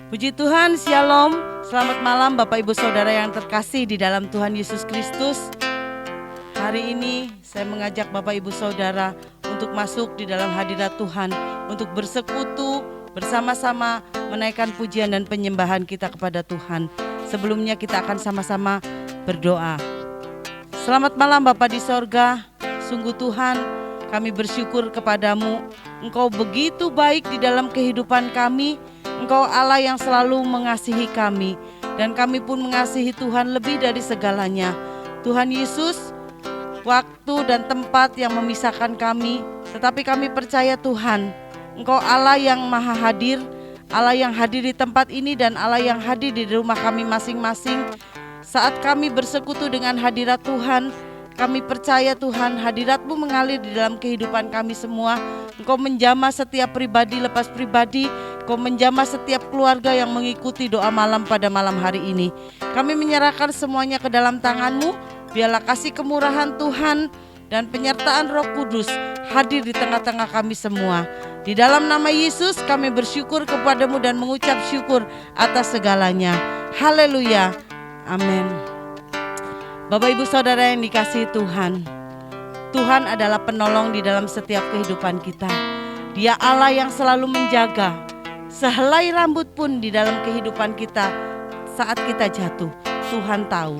Puji Tuhan, Shalom. Selamat malam Bapak Ibu Saudara yang terkasih di dalam Tuhan Yesus Kristus. Hari ini saya mengajak Bapak Ibu Saudara untuk masuk di dalam hadirat Tuhan, untuk bersekutu bersama-sama menaikkan pujian dan penyembahan kita kepada Tuhan. Sebelumnya kita akan sama-sama berdoa. Selamat malam Bapa di sorga. Sungguh Tuhan, kami bersyukur kepadamu. Engkau begitu baik di dalam kehidupan kami. Engkau Allah yang selalu mengasihi kami, dan kami pun mengasihi Tuhan lebih dari segalanya. Tuhan Yesus, waktu dan tempat yang memisahkan kami, tetapi kami percaya Tuhan, Engkau Allah yang maha hadir, Allah yang hadir di tempat ini dan Allah yang hadir di rumah kami masing-masing. Saat kami bersekutu dengan hadirat Tuhan, kami percaya Tuhan, hadirat-Mu mengalir di dalam kehidupan kami semua. Engkau menjamah setiap pribadi lepas pribadi, Engkau menjamah setiap keluarga yang mengikuti doa malam pada malam hari ini. Kami menyerahkan semuanya ke dalam tangan-Mu. Biarlah kasih kemurahan Tuhan dan penyertaan Roh Kudus hadir di tengah-tengah kami semua. Di dalam nama Yesus kami bersyukur kepada-Mu dan mengucap syukur atas segalanya. Haleluya. Amin. Bapak Ibu Saudara yang dikasihi Tuhan, Tuhan adalah penolong di dalam setiap kehidupan kita. Dia Allah yang selalu menjaga. Sehelai rambut pun di dalam kehidupan kita saat kita jatuh, Tuhan tahu.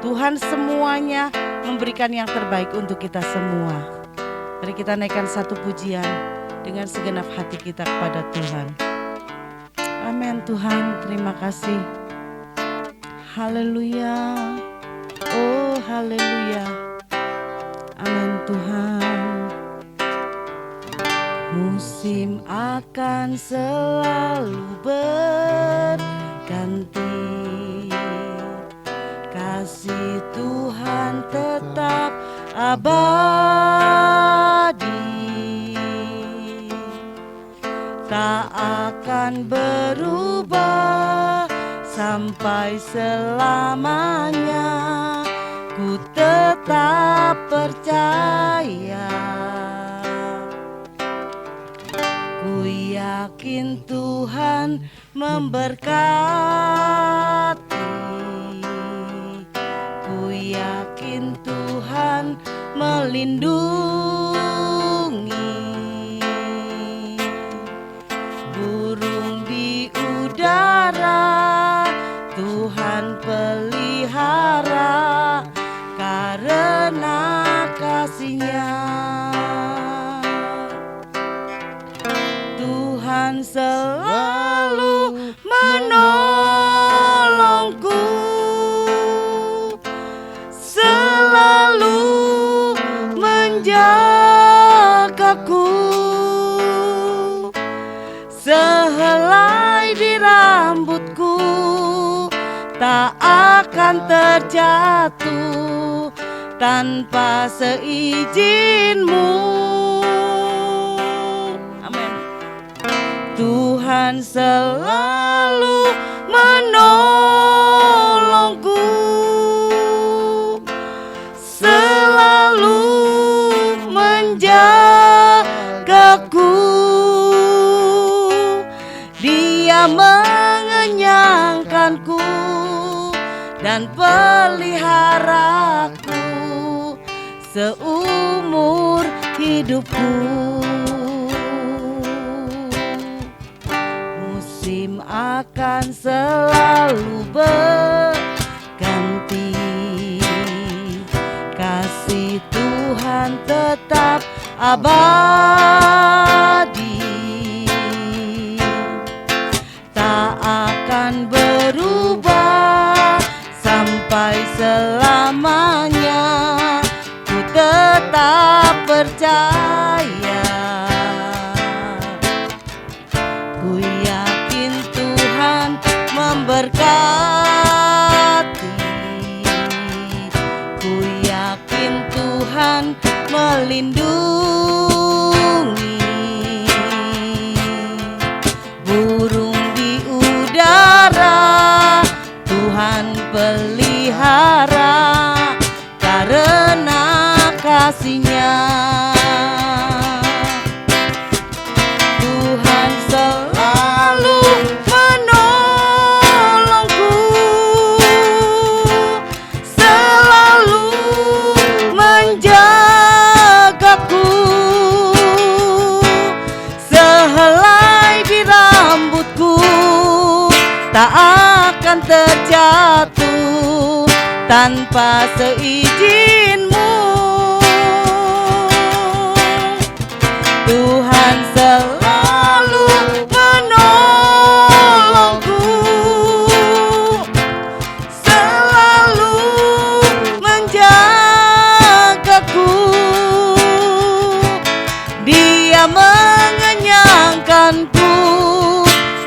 Tuhan semuanya memberikan yang terbaik untuk kita semua. Mari kita naikkan satu pujian dengan segenap hati kita kepada Tuhan. Amin Tuhan, terima kasih. Haleluya. Oh haleluya. Amin Tuhan. Musim akan selalu berganti, kasih Tuhan tetap abadi, tak akan berubah sampai selamanya. Ku tetap percaya, ku yakin Tuhan memberkati, ku yakin Tuhan melindungi. Burung di udara Tuhan pelihara, karena kasih-Nya. Tuhan selalu menolongku, selalu menjagaku. Sehelai di rambutku tak akan terjatuh tanpa seizin-Mu. Amin. Tuhan selalu menolongku, selalu menjagaku. Dia mengenyangkanku dan peliharaku seumur hidupku. Musim akan selalu berganti, kasih Tuhan tetap abadi, tak akan berubah sampai selamanya. Ku tetap percaya, ku yakin Tuhan memberkati, ku yakin Tuhan melindungi. Burung di udara Tuhan pelihara, karena kasih-Nya. Tuhan selalu menolong tak akan terjatuh tanpa seizinmu. Tuhan selalu menolongku, selalu menjagaku. Dia mengenyangkanku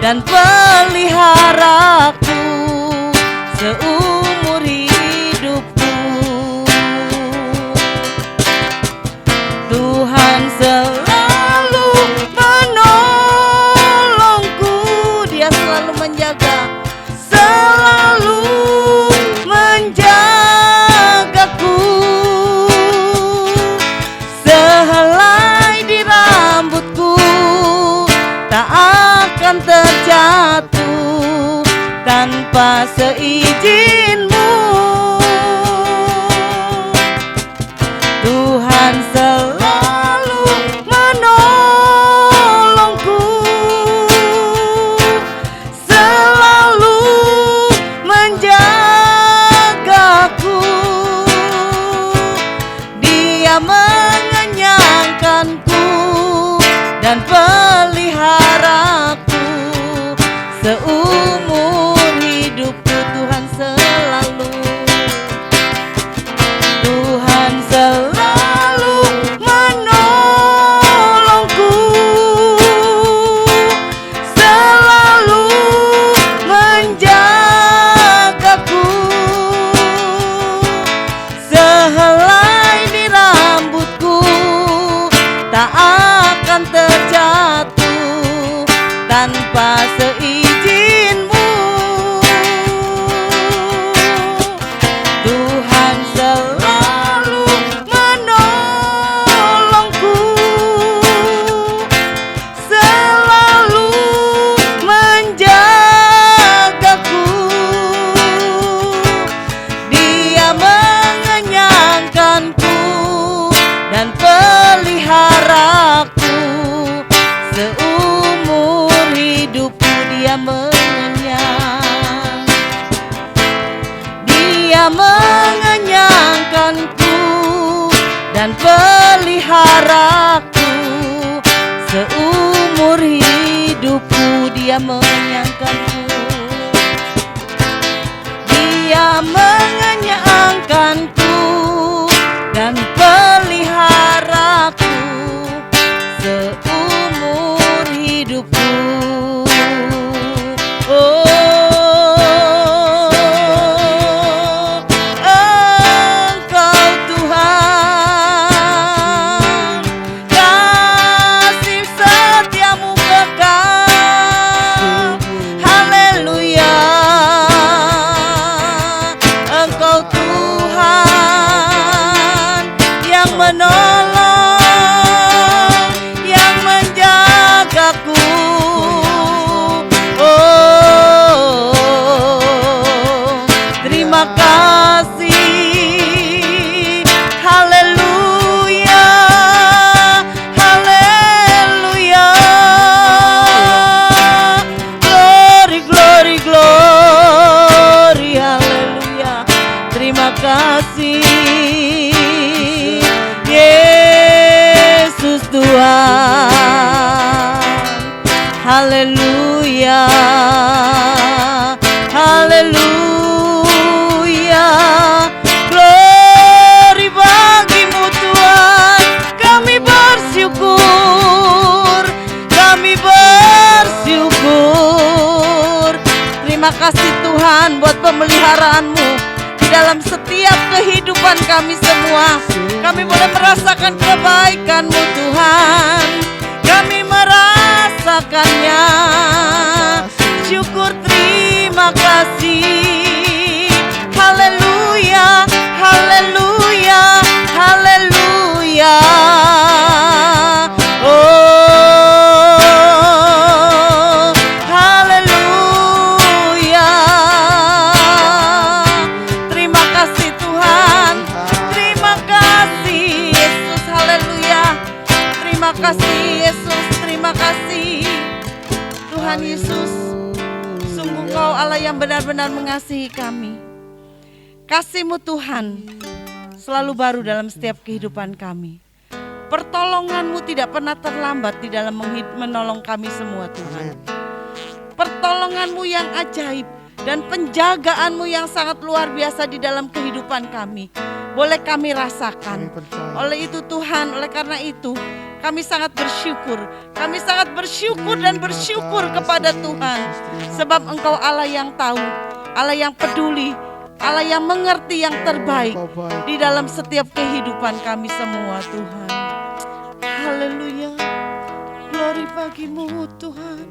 dan peliharaku seumur hidupku. Tuhan selalu menolongku, Dia selalu menjaga, selalu menjagaku. Sehelai di rambutku tak akan terjatuh tanpa seizinmu. Tuhan selalu menolongku, selalu menjagaku. Dia mengenyangkanku dan peliharaku seumur hidupku. Tuhan selalu, Tuhan selalu menolongku, selalu menjagaku. Sehelai di rambutku tak akan terjatuh tanpa seizinmu. Tuhan selalu menolongku, selalu menjagaku. Dia mengenyangkanku dan peliharaku seumur hidupku. Dia mengenyang, Dia mengenyangkanku dan peliharaku seumur hidupku. Dia mengenyangkanku, Dia mengenyangkanku dan peliharaku seumur hidupku. Oh, Engkau Tuhan, kasih setiamu kekal. Haleluya. Engkau Tuhan yang menolong, yang menjagaku. Oh, terima kasih. Haleluya, haleluya. Glory, glory, glory. Haleluya. Terima kasih Yesus Tuhan. Haleluya, haleluya. Glory bagimu Tuhan. Kami bersyukur, kami bersyukur. Terima kasih Tuhan buat pemeliharaanmu di dalam setiap kehidupan kami semua. Kami boleh merasakan kebaikan-Mu Tuhan. Kami merasakannya. Syukur, terima kasih. Haleluya, haleluya, haleluya. Oh, haleluya. Terima kasih Tuhan. Terima kasih Yesus. Haleluya. Terima kasih Yesus. Terima kasih Tuhan Yesus. Allah yang benar-benar mengasihi kami. Kasih-Mu Tuhan selalu baru dalam setiap kehidupan kami. Pertolongan-Mu tidak pernah terlambat di dalam menolong kami semua Tuhan. Pertolongan-Mu yang ajaib dan penjagaan-Mu yang sangat luar biasa di dalam kehidupan kami boleh kami rasakan. Oleh itu Tuhan, oleh karena itu kami sangat bersyukur. Kami sangat bersyukur dan bersyukur kepada Tuhan. Sebab Engkau Allah yang tahu, Allah yang peduli, Allah yang mengerti yang terbaik di dalam setiap kehidupan kami semua Tuhan. Haleluya. Glory bagi-Mu Tuhan.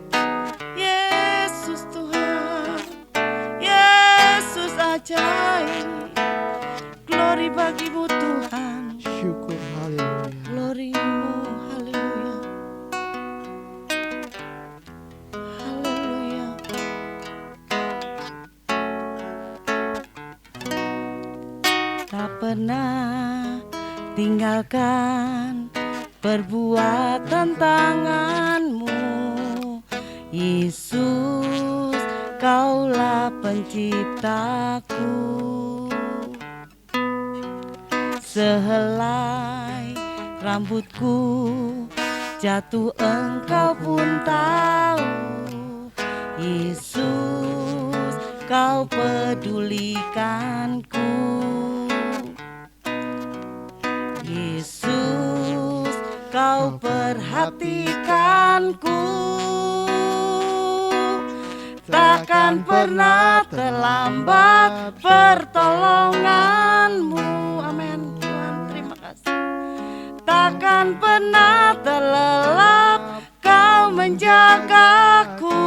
Yesus Tuhan. Yesus ajaib. Glory bagi-Mu Tuhan. Syukur, haleluya. Glory-Mu, haleluya. Haleluya. Tak pernah tinggalkan perbuatan tangan-Mu, Yesus, Kaulah penciptaku. Sehelai rambutku jatuh Engkau pun tahu, Yesus, Kau pedulikanku. Yesus, Kau perhatikanku. Takkan pernah terlambat pertolongan-Mu. Amin. Tuhan, terima kasih. Takkan pernah terlelap Kau menjagaku.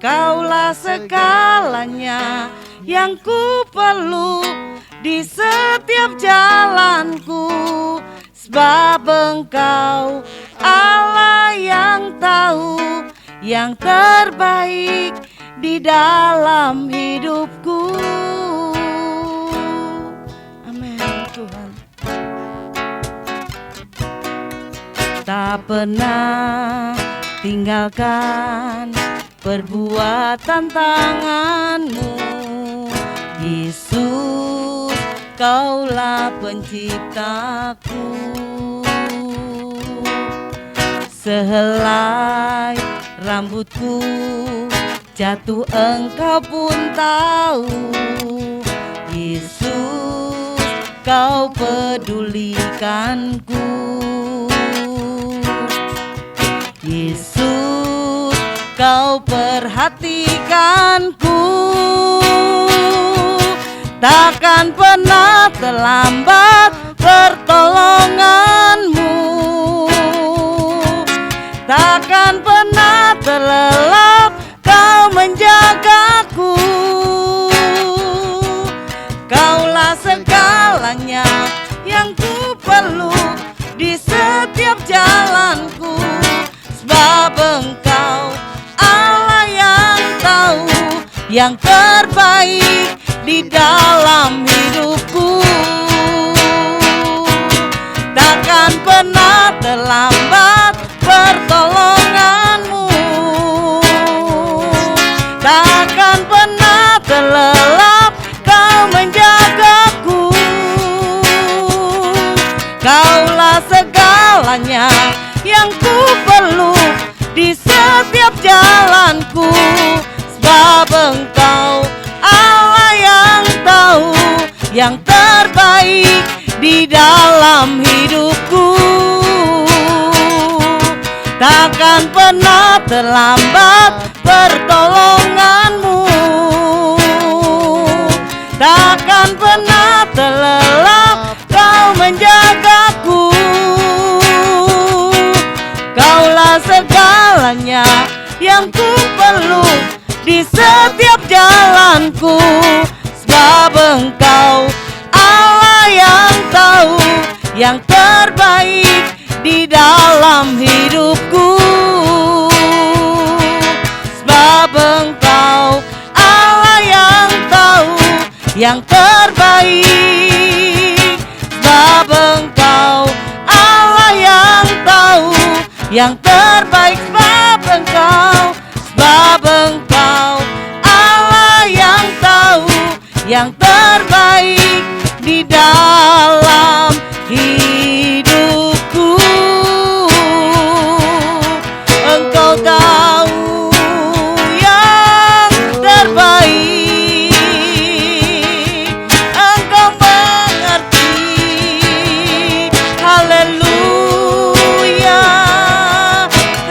Kaulah segalanya yang ku perlu di setiap jalanku. Sebab Engkau Allah yang tahu yang terbaik di dalam hidupku. Amin Tuhan. Tak pernah tinggalkan perbuatan tangan-Mu, Yesus, Kaulah penciptaku. Sehelai rambutku jatuh Engkau pun tahu, Yesus, Kau pedulikanku. Yesus, Kau perhatikanku. Takkan pernah terlambat pertolongan-Mu. Takkan pernah terlelap Kau menjagaku. Kaulah segalanya yang ku perlu di setiap jalanku. Sebab Engkau Allah yang tahu yang terbaik di dalam hidupku. Takkan pernah terlambat pertolongan-Mu. Takkan pernah terlelap Kau menjagaku. Kaulah segalanya yang ku perlu di setiap jalanku. Sebab Engkau Allah yang tahu yang terbaik di dalam hidupku. Takkan pernah terlambat pertolongan-Mu. Takkan pernah terlelap Kau menjagaku. Kaulah segalanya yang ku perlu di setiap jalanku. Sebab Engkau Allah yang tahu yang terbaik di dalam hidupku. Sebab Engkau Allah yang tahu yang terbaik. Sebab Engkau Allah yang tahu yang terbaik. Sebab yang terbaik di dalam hidupku. Engkau tahu yang terbaik, Engkau mengerti. Haleluya.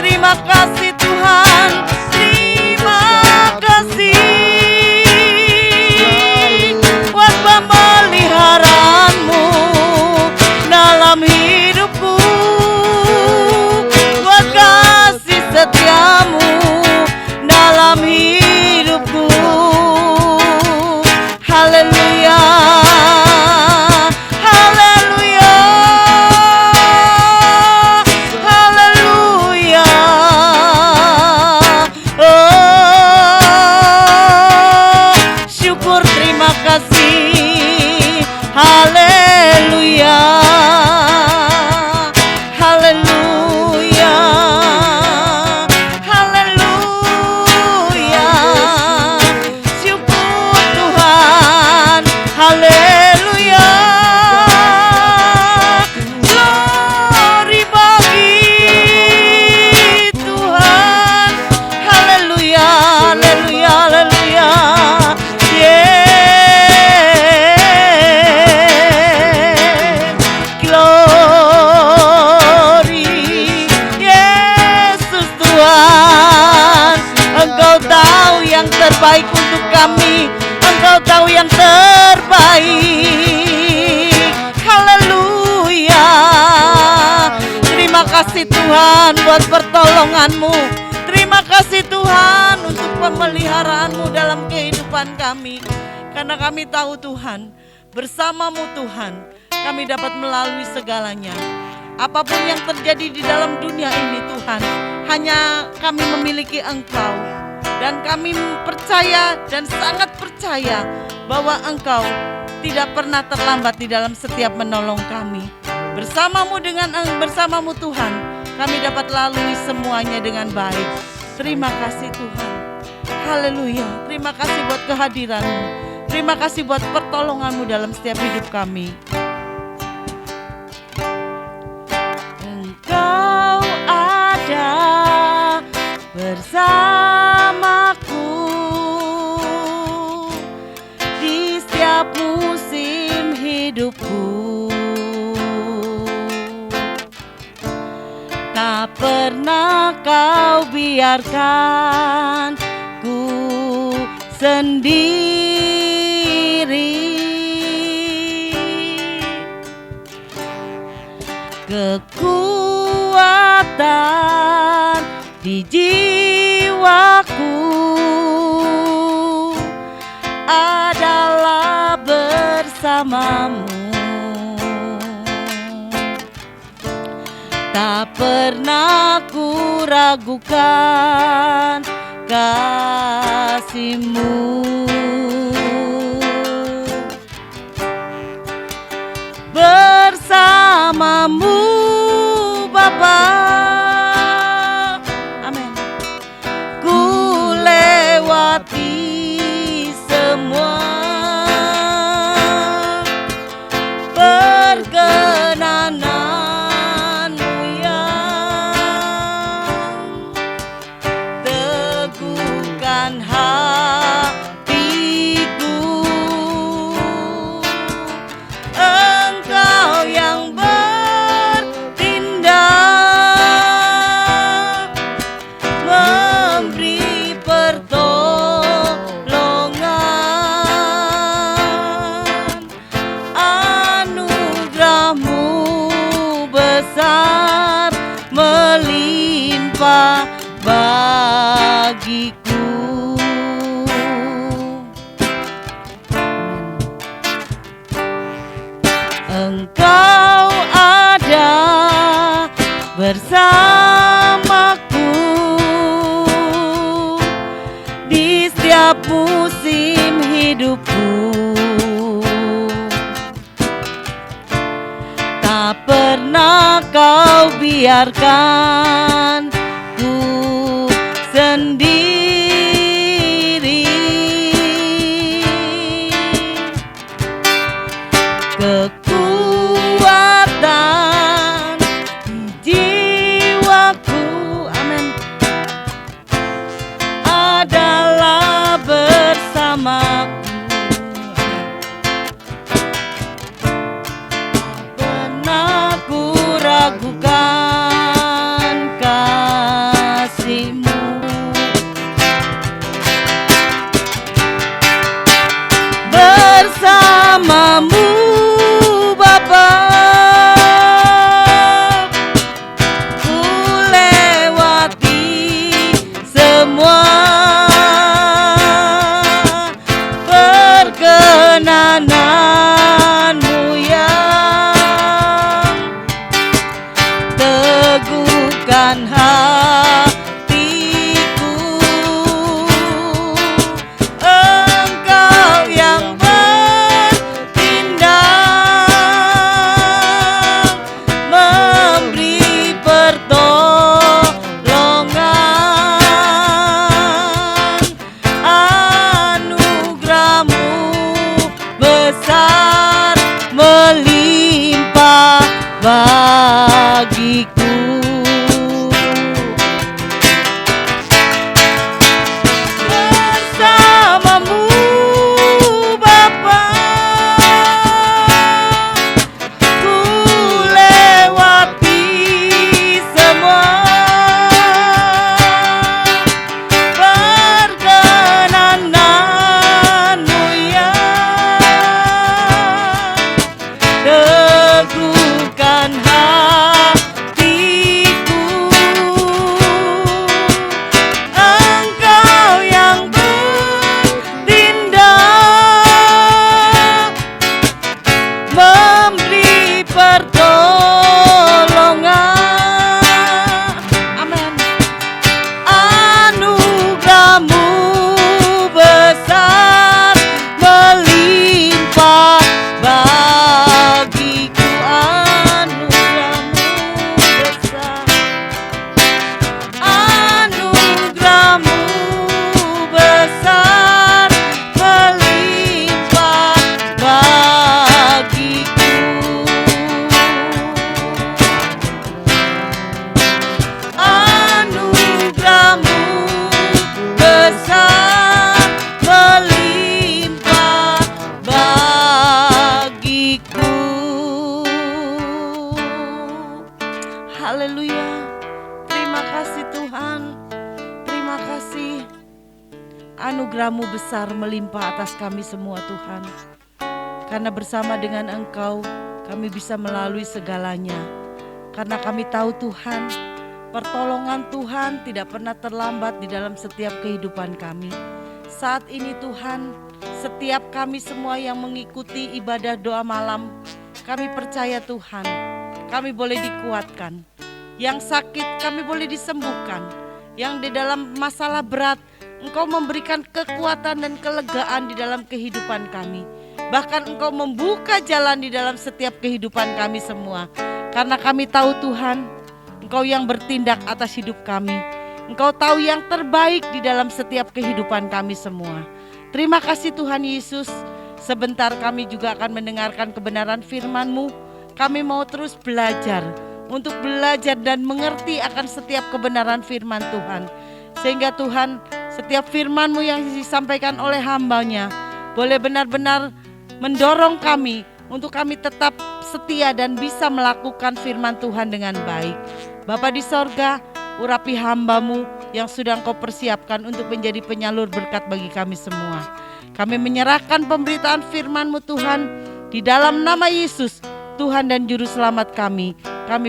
Terima kasih Tuhan, terima kasih buat pemeliharaanmu dalam hidupku, buat kasih setiamu dalam hidupku. Haleluya, haleluya, haleluya. Oh, syukur, terima kasih. Haleluya, haleluya, haleluya. Syukur Tuhan, haleluya. Glory bagi Tuhan, haleluya, haleluya, haleluya. Glory, Yesus Tuhan. Engkau tahu yang terbaik untuk kami, Engkau tahu yang terbaik. Haleluya. Terima kasih Tuhan buat pertolongan-Mu. Terima kasih Tuhan untuk pemeliharaanmu dalam kehidupan kami. Karena kami tahu Tuhan, bersama-Mu Tuhan, kami dapat melalui segalanya. Apapun yang terjadi di dalam dunia ini Tuhan, hanya kami memiliki Engkau. Dan kami percaya dan sangat percaya bahwa Engkau tidak pernah terlambat di dalam setiap menolong kami. Bersama-Mu Tuhan, kami dapat lalui semuanya dengan baik. Terima kasih Tuhan. Haleluya. Terima kasih buat kehadiran-Mu. Terima kasih buat pertolongan-Mu dalam setiap hidup kami. Engkau ada bersamaku di setiap musim hidupku. Tak pernah Kau biarkan ku sendiri. Kekuatan di jiwaku adalah bersama-Mu. Tak pernah ku ragukan kasih-Mu. Bersama-Mu Bapa, amin. Ku lewati semua perkenanan-Mu yang teguhkan hatiku. Engkau yang bertindak, memberi pertolongan. Anugerah-Mu besar melimpah bagiku. Engkau ada bersamaku di setiap musim hidupku. Tak pernah Kau biarkan ku sendiri. bersamamu Bapa. Ku lewati semua perkenananmu yang teguhkan hatiku. Engkau yang bertindak memberi pertolongan. Anugerahmu besar melimpah bagiku. Bersamamu Bapa, ku lewati semua perkenananmu yang teguhkan hatiku. Engkau yang bertindak memberi pertolongan. Amin. Anugerahmu besar melimpah bagiku. Anugerahmu besar melimpah bagiku. Anugerahmu besar melimpah bagiku. Haleluya. Terima kasih Tuhan. Terima kasih. Anugerah-Mu besar melimpah atas kami semua Tuhan. Karena bersama dengan Engkau kami bisa melalui segalanya. Karena kami tahu Tuhan, pertolongan Tuhan tidak pernah terlambat di dalam setiap kehidupan kami. Saat ini Tuhan, setiap kami semua yang mengikuti ibadah doa malam, kami percaya Tuhan, kami boleh dikuatkan. Yang sakit kami boleh disembuhkan. Yang di dalam masalah berat, Engkau memberikan kekuatan dan kelegaan di dalam kehidupan kami. Bahkan Engkau membuka jalan di dalam setiap kehidupan kami semua. Karena kami tahu Tuhan, Engkau yang bertindak atas hidup kami. Engkau tahu yang terbaik di dalam setiap kehidupan kami semua. Terima kasih Tuhan Yesus. Sebentar kami juga akan mendengarkan kebenaran firman-Mu. Kami mau terus belajar, untuk belajar dan mengerti akan setiap kebenaran firman Tuhan. Sehingga Tuhan, setiap firman-Mu yang disampaikan oleh hamba-Nya boleh benar-benar mendorong kami untuk kami tetap setia dan bisa melakukan firman Tuhan dengan baik. Bapa di sorga, urapi hamba-Mu yang sudah Engkau persiapkan untuk menjadi penyalur berkat bagi kami semua. Kami menyerahkan pemberitaan firman-Mu Tuhan, di dalam nama Yesus, Tuhan dan Juru Selamat kami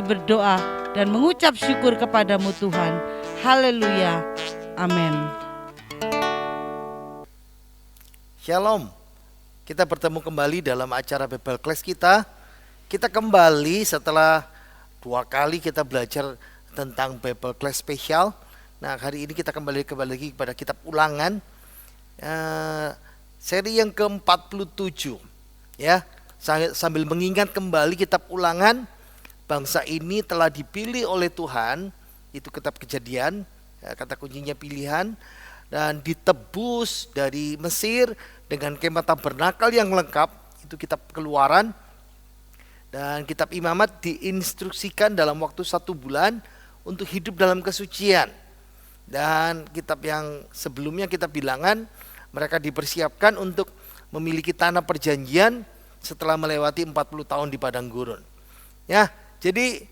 berdoa dan mengucap syukur kepadamu Tuhan. Haleluya. Amin. Shalom. Kita bertemu kembali dalam acara Bible Class kita. Kita kembali setelah 2 kali kita belajar tentang Bible Class spesial. Nah, hari ini kita kembali lagi kepada kitab Ulangan, seri yang ke-47. Ya, sambil mengingat kembali kitab Ulangan, bangsa ini telah dipilih oleh Tuhan, itu kitab Kejadian, ya, kata kuncinya pilihan, dan ditebus dari Mesir dengan kemah tabernakal yang lengkap, itu kitab Keluaran. Dan kitab Imamat diinstruksikan dalam waktu 1 bulan untuk hidup dalam kesucian. Dan kitab yang sebelumnya, kitab Bilangan, mereka dipersiapkan untuk memiliki tanah perjanjian setelah melewati 40 tahun di padang gurun. Ya, jadi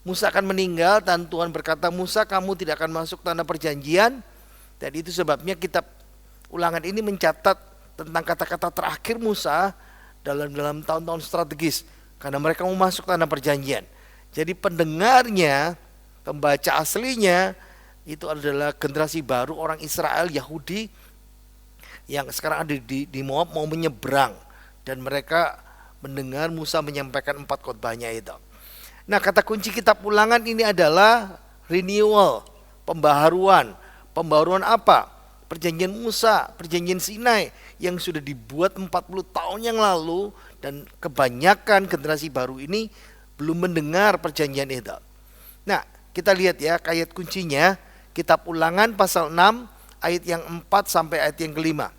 Musa akan meninggal dan Tuhan berkata, Musa, kamu tidak akan masuk tanah perjanjian. Dan itu sebabnya kitab Ulangan ini mencatat tentang kata-kata terakhir Musa dalam tahun-tahun strategis karena mereka mau masuk tanah perjanjian. Jadi pendengarnya, pembaca aslinya itu adalah generasi baru orang Israel Yahudi yang sekarang ada di Moab, mau menyeberang, dan mereka mendengar Musa menyampaikan 4 khotbahnya itu. Nah, kata kunci kitab Ulangan ini adalah renewal, pembaharuan. Pembaharuan apa? Perjanjian Musa, perjanjian Sinai yang sudah dibuat 40 tahun yang lalu, dan kebanyakan generasi baru ini belum mendengar perjanjian itu. Nah, kita lihat ya ayat kuncinya, kitab Ulangan pasal 6 ayat yang 4 sampai ayat yang kelima.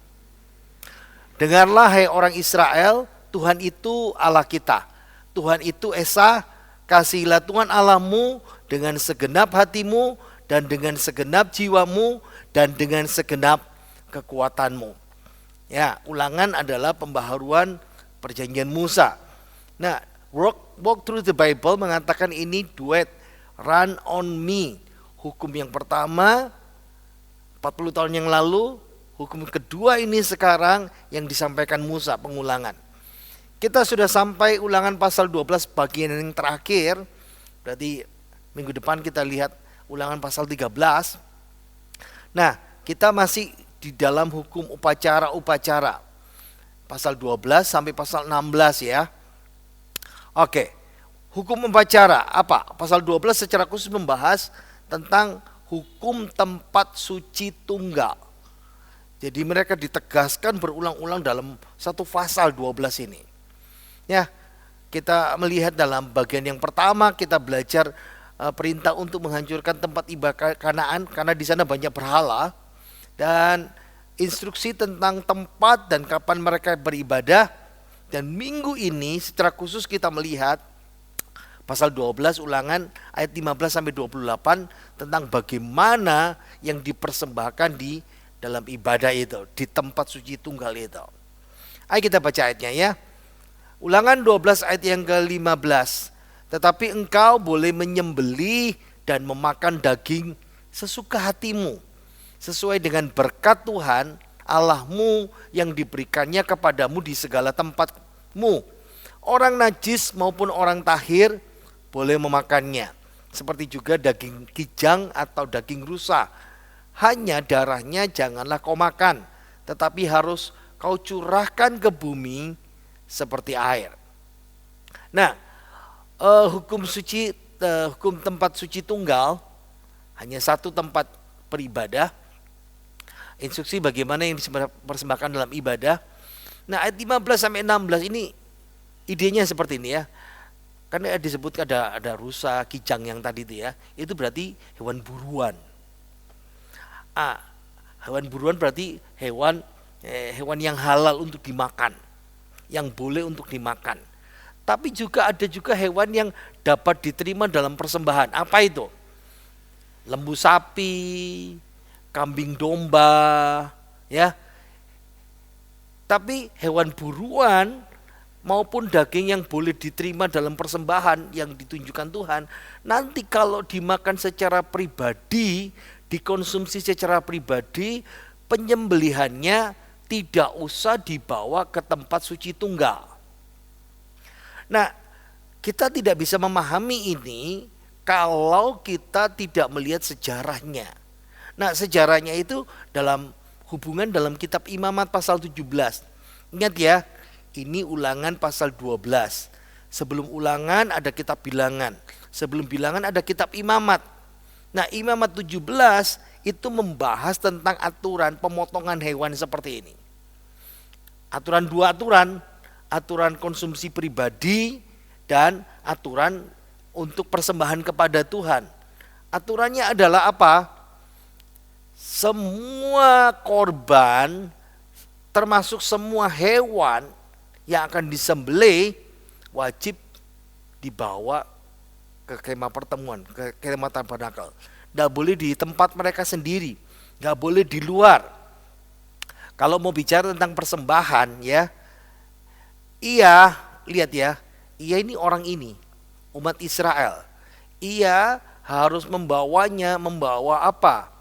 Dengarlah hai orang Israel, Tuhan itu Allah kita. Tuhan itu Esa, kasihilah Tuhan Allahmu dengan segenap hatimu dan dengan segenap jiwamu dan dengan segenap kekuatanmu. Ya, Ulangan adalah pembaharuan perjanjian Musa. Nah, walk through the Bible mengatakan ini duet, run on me. Hukum yang pertama 40 tahun yang lalu, hukum kedua ini sekarang yang disampaikan Musa, pengulangan. Kita sudah sampai Ulangan pasal 12 bagian yang terakhir. Berarti minggu depan kita lihat Ulangan pasal 13. Nah, kita masih di dalam hukum upacara-upacara. Pasal 12 sampai pasal 16 ya. Oke. Hukum upacara apa? Pasal 12 secara khusus membahas tentang hukum tempat suci tunggal. Jadi mereka ditegaskan berulang-ulang dalam satu pasal 12 ini. Ya, kita melihat dalam bagian yang pertama kita belajar perintah untuk menghancurkan tempat ibadah Kanaan karena di sana banyak berhala, dan instruksi tentang tempat dan kapan mereka beribadah. Dan minggu ini secara khusus kita melihat pasal 12 Ulangan ayat 15 sampai 28 tentang bagaimana yang dipersembahkan di dalam ibadah itu, di tempat suci tunggal itu. Ayo kita baca ayatnya ya. Ulangan 12 ayat yang ke-15. Tetapi engkau boleh menyembelih dan memakan daging sesuka hatimu, sesuai dengan berkat Tuhan Allahmu yang diberikannya kepadamu di segala tempatmu. Orang najis maupun orang tahir boleh memakannya, seperti juga daging kijang atau daging rusa. Hanya darahnya janganlah kau makan, tetapi harus kau curahkan ke bumi seperti air. Nah, hukum tempat suci tunggal, hanya satu tempat beribadah. Instruksi bagaimana yang dipersembahkan dalam ibadah. Nah, ayat 15 sampai 16 ini idenya seperti ini ya. Karena disebut ada rusa, kijang yang tadi itu ya. Itu berarti hewan buruan. Hewan buruan berarti hewan yang halal untuk dimakan, yang boleh untuk dimakan. Tapi juga ada hewan yang dapat diterima dalam persembahan. Apa itu? Lembu sapi, kambing domba, ya. Tapi hewan buruan maupun daging yang boleh diterima dalam persembahan yang ditunjukkan Tuhan, nanti kalau dimakan secara pribadi, dikonsumsi secara pribadi, penyembelihannya tidak usah dibawa ke tempat suci tunggal. Nah, kita tidak bisa memahami ini kalau kita tidak melihat sejarahnya. Nah, sejarahnya itu dalam hubungan dalam kitab Imamat pasal 17. Ingat ya, ini Ulangan pasal 12. Sebelum Ulangan ada kitab Bilangan. Sebelum Bilangan ada kitab Imamat. Nah, Imamat 17 itu membahas tentang aturan pemotongan hewan seperti ini. Dua aturan, aturan konsumsi pribadi dan aturan untuk persembahan kepada Tuhan. Aturannya adalah apa? Semua korban, termasuk semua hewan yang akan disembelih, wajib dibawa ke kemah pertemuan, ke kemah tabernakel. Tidak boleh di tempat mereka sendiri, nggak boleh di luar. Kalau mau bicara tentang persembahan ya, iya, lihat ya, iya ini orang ini, umat Israel. Ia harus membawa apa?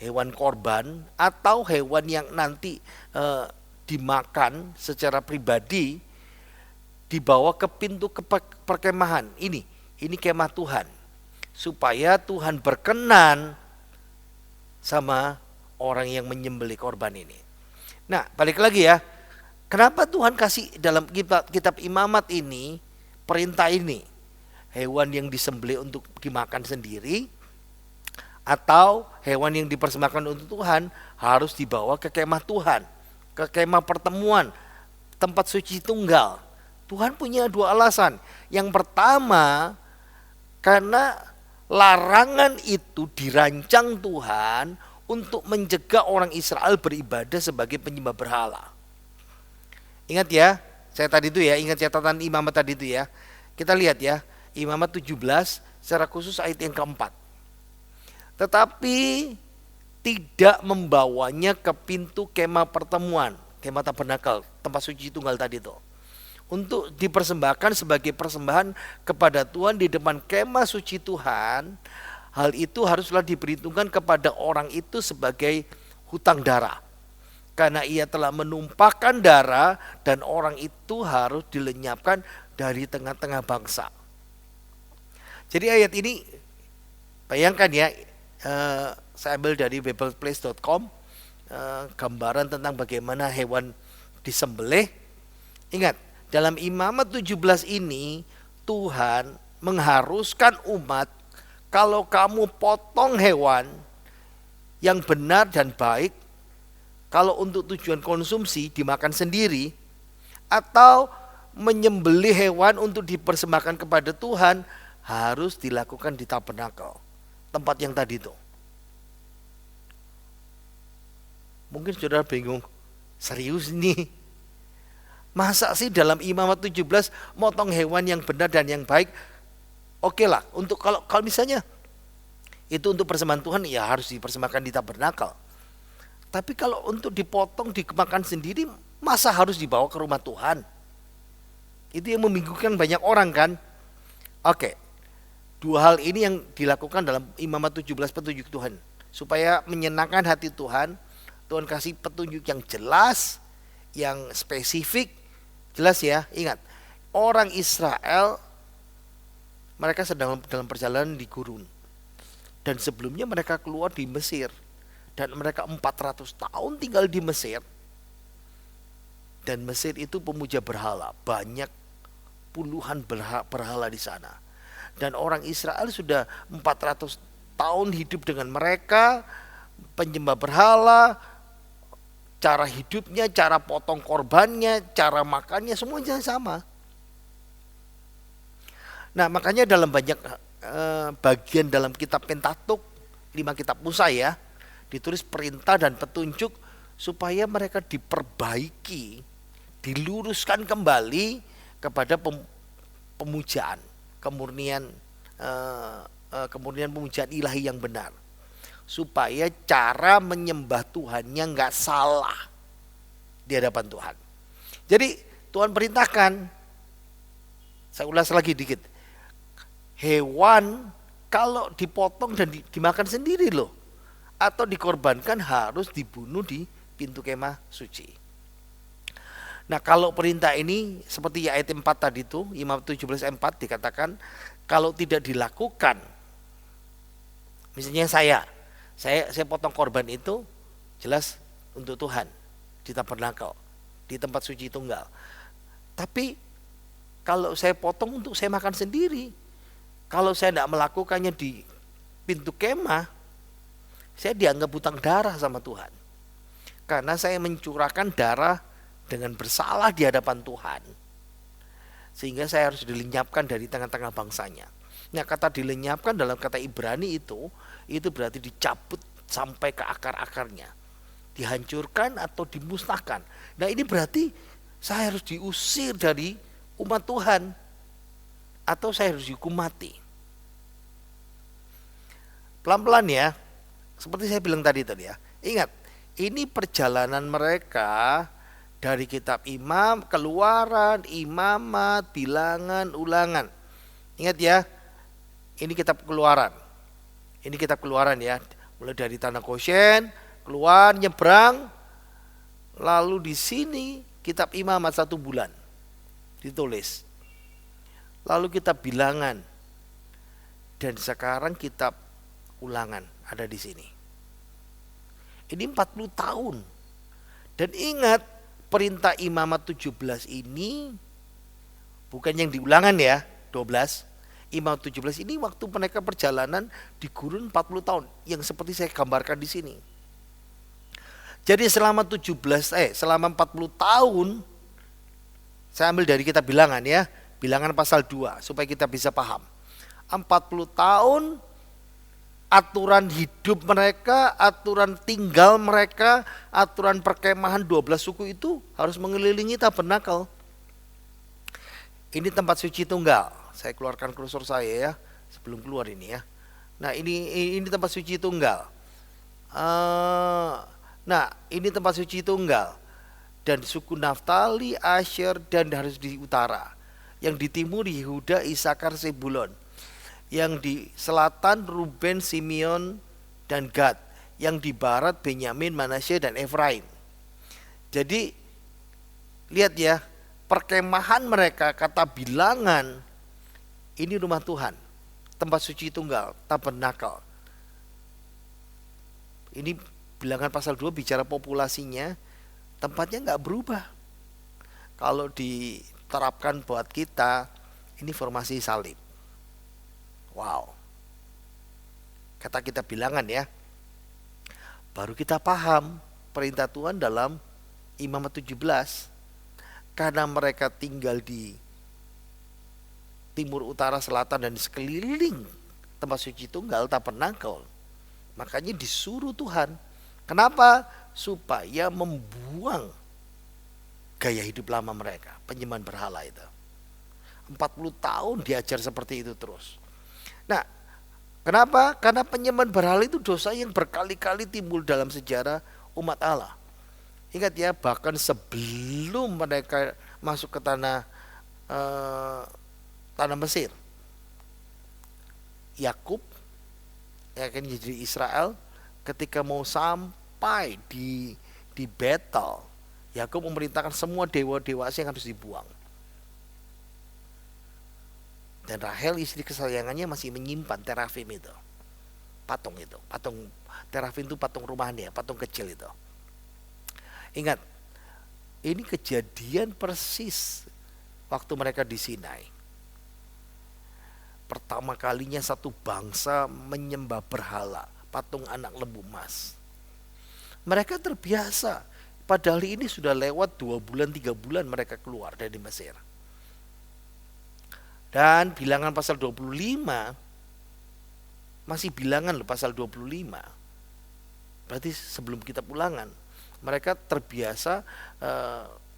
Hewan korban atau hewan yang nanti dimakan secara pribadi, dibawa ke pintu perkemahan. Ini kemah Tuhan. Supaya Tuhan berkenan sama orang yang menyembelih korban ini. Nah, balik lagi ya. Kenapa Tuhan kasih dalam kitab Imamat ini perintah ini? Hewan yang disembelih untuk dimakan sendiri atau hewan yang dipersembahkan untuk Tuhan harus dibawa ke kemah Tuhan, ke kemah pertemuan, tempat suci tunggal. Tuhan punya dua alasan. Yang pertama, karena larangan itu dirancang Tuhan untuk mencegah orang Israel beribadah sebagai penyembah berhala. Ingat ya, saya tadi itu ya, ingat catatan Imamat tadi itu ya. Kita lihat ya, Imamat 17 secara khusus ayat yang keempat. Tetapi tidak membawanya ke pintu kemah pertemuan, kemah tabernakel, tempat suci tunggal tadi itu, untuk dipersembahkan sebagai persembahan kepada Tuhan di depan kemah suci Tuhan. Hal itu haruslah diperhitungkan kepada orang itu sebagai hutang darah, karena ia telah menumpahkan darah dan orang itu harus dilenyapkan dari tengah-tengah bangsa. Jadi ayat ini, bayangkan ya, saya ambil dari bibleplace.com, gambaran tentang bagaimana hewan disembelih. Ingat, dalam Imamat 17 ini Tuhan mengharuskan umat, kalau kamu potong hewan yang benar dan baik, kalau untuk tujuan konsumsi dimakan sendiri, atau menyembelih hewan untuk dipersembahkan kepada Tuhan, harus dilakukan di tabernakel, tempat yang tadi itu. Mungkin saudara bingung, serius nih? Masa sih dalam Imamat 17 motong hewan yang benar dan yang baik? Oke lah, untuk kalau misalnya itu untuk persembahan Tuhan, ya harus dipersembahkan di tabernakel. Tapi kalau untuk dipotong, dimakan sendiri, masa harus dibawa ke rumah Tuhan? Itu yang membingungkan banyak orang kan. Oke, dua hal ini yang dilakukan dalam Imamat 17, petunjuk Tuhan. Supaya menyenangkan hati Tuhan, Tuhan kasih petunjuk yang jelas, yang spesifik. Jelas ya, ingat, orang Israel, mereka sedang dalam perjalanan di gurun. Dan sebelumnya mereka keluar di Mesir. Dan mereka 400 tahun tinggal di Mesir. Dan Mesir itu pemuja berhala, banyak puluhan berhala di sana. Dan orang Israel sudah 400 tahun hidup dengan mereka, penyembah berhala, cara hidupnya, cara potong korbannya, cara makannya, semuanya sama. Nah, makanya dalam banyak bagian dalam kitab Pentatuk, 5 kitab Musa ya, ditulis perintah dan petunjuk supaya mereka diperbaiki, diluruskan kembali kepada pemujaan, kemurnian pemujaan ilahi yang benar, supaya cara menyembah Tuhannya nggak salah di hadapan Tuhan. Jadi Tuhan perintahkan, saya ulas lagi dikit, hewan kalau dipotong dan dimakan sendiri loh, atau dikorbankan harus dibunuh di pintu kemah suci. Nah, kalau perintah ini seperti ayat 4 tadi itu, Imamat 17 ayat 4 dikatakan, kalau tidak dilakukan, misalnya saya potong korban itu jelas untuk Tuhan di tabernakel, di tempat suci tunggal. Tapi kalau saya potong untuk saya makan sendiri, kalau saya tidak melakukannya di pintu kemah, saya dianggap hutang darah sama Tuhan. Karena saya mencurahkan darah dengan bersalah di hadapan Tuhan. Sehingga saya harus dilenyapkan dari tengah-tengah bangsanya. Nah, kata dilenyapkan dalam kata Ibrani itu berarti dicabut sampai ke akar-akarnya. Dihancurkan atau dimusnahkan. Nah, ini berarti saya harus diusir dari umat Tuhan. Atau saya harus dihukum mati. Pelan-pelan ya. Seperti saya bilang tadi ya, ingat, ini perjalanan mereka dari kitab Keluaran, Imamat, Bilangan, Ulangan. Ingat ya, ini kitab Keluaran. Ini kitab Keluaran ya, mulai dari tanah Goshen, keluar, nyebrang, lalu di sini kitab Imamat 1 bulan. ditulis. Lalu kitab Bilangan dan sekarang kitab Ulangan ada di sini. Ini 40 tahun. Dan ingat, perintah imamat 17 ini bukan yang di Ulangan ya, 12. Imamat 17 ini waktu mereka perjalanan di gurun 40 tahun yang seperti saya gambarkan di sini. Jadi selama 40 tahun, saya ambil dari kitab Bilangan ya, Bilangan pasal 2 supaya kita bisa paham. 40 tahun aturan hidup mereka, aturan tinggal mereka, aturan perkemahan 12 suku itu harus mengelilingi tabernakel. Ini tempat suci tunggal. Saya keluarkan kursor saya ya, sebelum keluar ini ya. Nah, ini tempat suci tunggal. Nah, ini tempat suci tunggal. Dan suku Naftali, Asyer, dan harus di utara. Yang di timur Yehuda, Isakar, Sebulon. Yang di selatan Ruben, Simeon, dan Gad. Yang di barat Benyamin, Manasye, dan Efraim. Jadi lihat ya, perkemahan mereka, kata Bilangan, ini rumah Tuhan, tempat suci tunggal, tabernakel. Ini Bilangan pasal 2 bicara populasinya, tempatnya nggak berubah. Kalau diterapkan buat kita, ini formasi salib. Wow. Kata kita Bilangan ya. Baru kita paham perintah Tuhan dalam Imamat 17. Karena mereka tinggal di timur, utara, selatan, dan sekeliling tempat suci tunggal, tabernakel. Makanya disuruh Tuhan. Kenapa? Supaya membuang gaya hidup lama mereka, penyembahan berhala itu. 40 tahun diajar seperti itu terus. Nah, kenapa? Karena penyembahan berhala itu dosa yang berkali-kali timbul dalam sejarah umat Allah. Ingat ya, bahkan sebelum mereka masuk ke tanah Mesir, Yakub yang akan jadi Israel, ketika mau sampai di Betel, Yakub memerintahkan semua dewa-dewa yang harus dibuang. Dan Rahel istri kesayangannya masih menyimpan terafim itu, patung terafim itu patung rumahan ya, patung kecil itu. Ingat, ini kejadian persis waktu mereka di Sinai. Pertama kalinya satu bangsa menyembah berhala, patung anak lembu emas. Mereka terbiasa, padahal ini sudah lewat 2 bulan 3 bulan mereka keluar dari Mesir. Dan Bilangan pasal 25, masih Bilangan loh pasal 25. Berarti sebelum kitab Ulangan. Mereka terbiasa,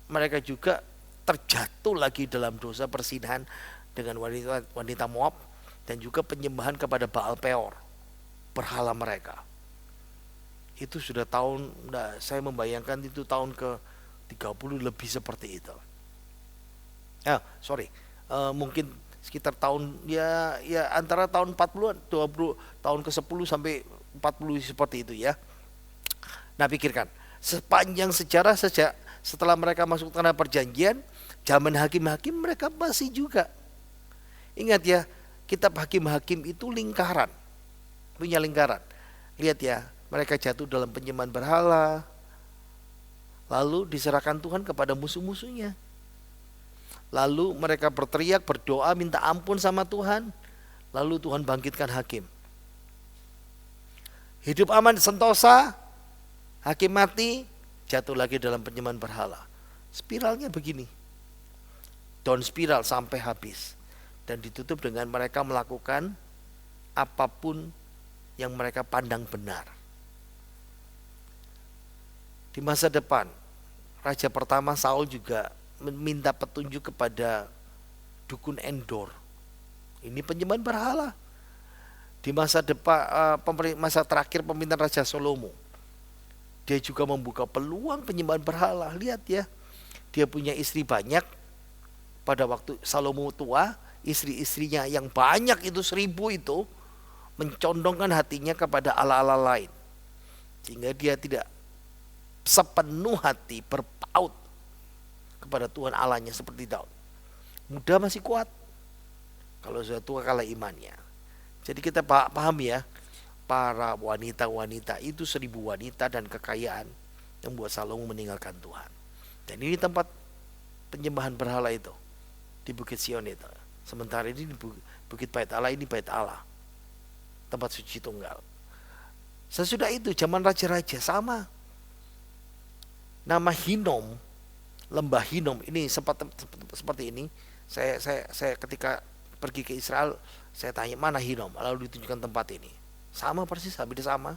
mereka juga terjatuh lagi dalam dosa persinahan dengan wanita Moab dan juga penyembahan kepada Baal Peor, berhala mereka. Itu sudah tahun, saya membayangkan itu tahun ke 30 lebih seperti itu. Mungkin sekitar tahun ya antara tahun 40-an, 20 tahun ke 10 sampai 40 seperti itu ya. Nah, pikirkan, sepanjang sejarah sejak setelah mereka masuk tanah perjanjian, zaman hakim-hakim mereka masih juga. Ingat ya, kitab hakim-hakim itu lingkaran, punya lingkaran. Lihat ya, mereka jatuh dalam penyembahan berhala, lalu diserahkan Tuhan kepada musuh-musuhnya. Lalu mereka berteriak, berdoa, minta ampun sama Tuhan. Lalu Tuhan bangkitkan hakim. Hidup aman sentosa, hakim mati, jatuh lagi dalam penyembahan berhala. Spiralnya begini, down spiral sampai habis. Dan ditutup dengan mereka melakukan apapun yang mereka pandang benar. Di masa depan, raja pertama Saul juga meminta petunjuk kepada dukun Endor. Ini penyembahan berhala. Di masa depan, masa terakhir pemerintahan Raja Salomo, dia juga membuka peluang penyembahan berhala. Lihat ya, dia punya istri banyak. Pada waktu Salomo tua, istri-istrinya yang banyak itu 1000 itu mencondongkan hatinya kepada Allah-Allah lain, sehingga dia tidak sepenuh hati berpaut kepada Tuhan Allahnya seperti Daud. muda masih kuat. Kalau sudah tua kalah imannya. Jadi kita paham ya, para wanita-wanita itu 1.000 wanita dan kekayaan yang membuat Salomo meninggalkan Tuhan. Dan ini tempat penyembahan berhala itu di Bukit Sion itu. Sementara ini di Bukit Bait Allah, ini Bait Allah, tempat suci tunggal. Sesudah itu zaman raja-raja sama. Nama Hinom, lembah Hinom ini seperti ini. Saya ketika pergi ke Israel, saya tanya mana Hinom, lalu ditunjukkan tempat ini. Sama persis, hampir sama.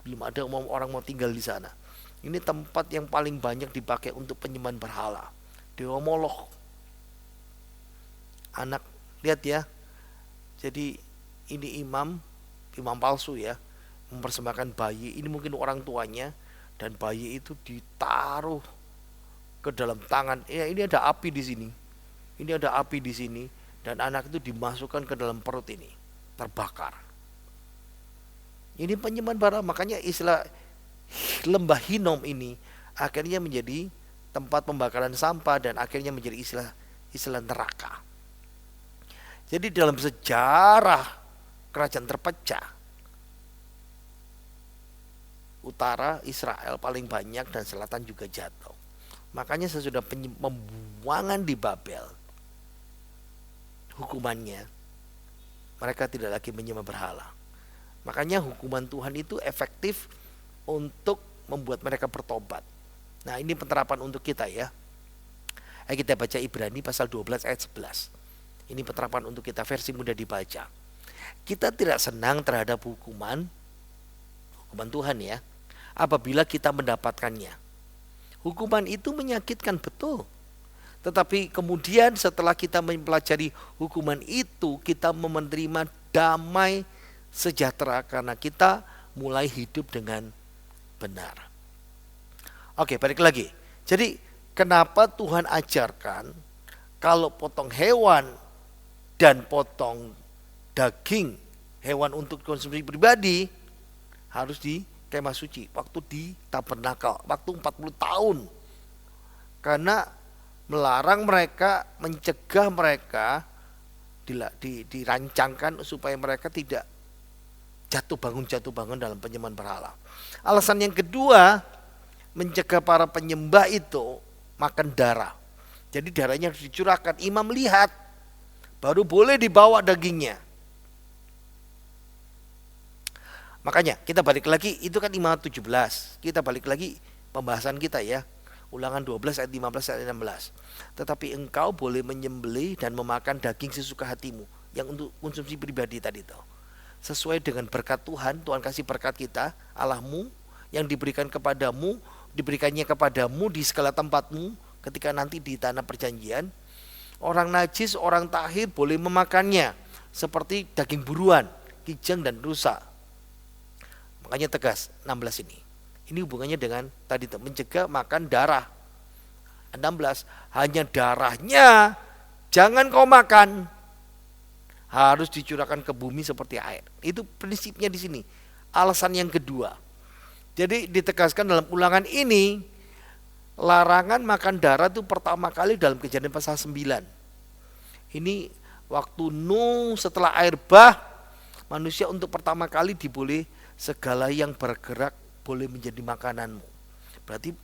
Belum ada orang mau tinggal di sana. Ini tempat yang paling banyak dipakai untuk penyembahan berhala. Dewa Moloch. Anak, lihat ya. Jadi ini imam palsu ya, mempersembahkan bayi. Ini mungkin orang tuanya, dan bayi itu ditaruh ke dalam tangan. Ya, ini ada api di sini. Ini ada api di sini, dan anak itu dimasukkan ke dalam perut ini, terbakar. Ini penyembahan berhala. Makanya istilah lembah Hinom ini akhirnya menjadi tempat pembakaran sampah dan akhirnya menjadi istilah neraka. Jadi dalam sejarah kerajaan terpecah, utara Israel paling banyak dan selatan juga jatuh. Makanya sesudah pembuangan di Babel, hukumannya mereka tidak lagi menyembah berhala. Makanya hukuman Tuhan itu efektif untuk membuat mereka bertobat. Nah, ini penerapan untuk kita ya. Ayo kita baca Ibrani pasal 12 ayat 11. Ini penerapan untuk kita, versi mudah dibaca. Kita tidak senang terhadap hukuman Tuhan ya, apabila kita mendapatkannya. Hukuman itu menyakitkan betul. Tetapi kemudian setelah kita mempelajari hukuman itu, kita menerima damai sejahtera karena kita mulai hidup dengan benar. Oke, balik lagi. Jadi kenapa Tuhan ajarkan kalau potong hewan dan potong daging hewan untuk konsumsi pribadi harus di kemah suci, waktu di tabernakel, waktu 40 tahun. Karena melarang mereka, mencegah mereka, dirancangkan supaya mereka tidak jatuh bangun dalam penyembahan berhala. Alasan yang kedua, mencegah para penyembah itu makan darah. Jadi darahnya harus dicurahkan, imam lihat, baru boleh dibawa dagingnya. Makanya kita balik lagi, itu kan Imamat 17. Kita balik lagi pembahasan kita ya. Ulangan 12 ayat 15 ayat 16. Tetapi engkau boleh menyembelih dan memakan daging sesuka hatimu, yang untuk konsumsi pribadi tadi itu. Sesuai dengan berkat Tuhan, Tuhan kasih berkat kita, Allahmu, yang diberikannya kepadamu di segala tempatmu ketika nanti di tanah perjanjian. Orang najis, orang tahir boleh memakannya, seperti daging buruan, kijang dan rusa. Makanya tegas 16 ini. Ini hubungannya dengan tadi mencegah makan darah. 16, hanya darahnya jangan kau makan. Harus dicurahkan ke bumi seperti air. Itu prinsipnya di sini. Alasan yang kedua. Jadi ditegaskan dalam ulangan ini, larangan makan darah itu pertama kali dalam Kejadian pasal 9. Ini waktu Nuh setelah air bah, manusia untuk pertama kali diboleh segala yang bergerak boleh menjadi makananmu. Berarti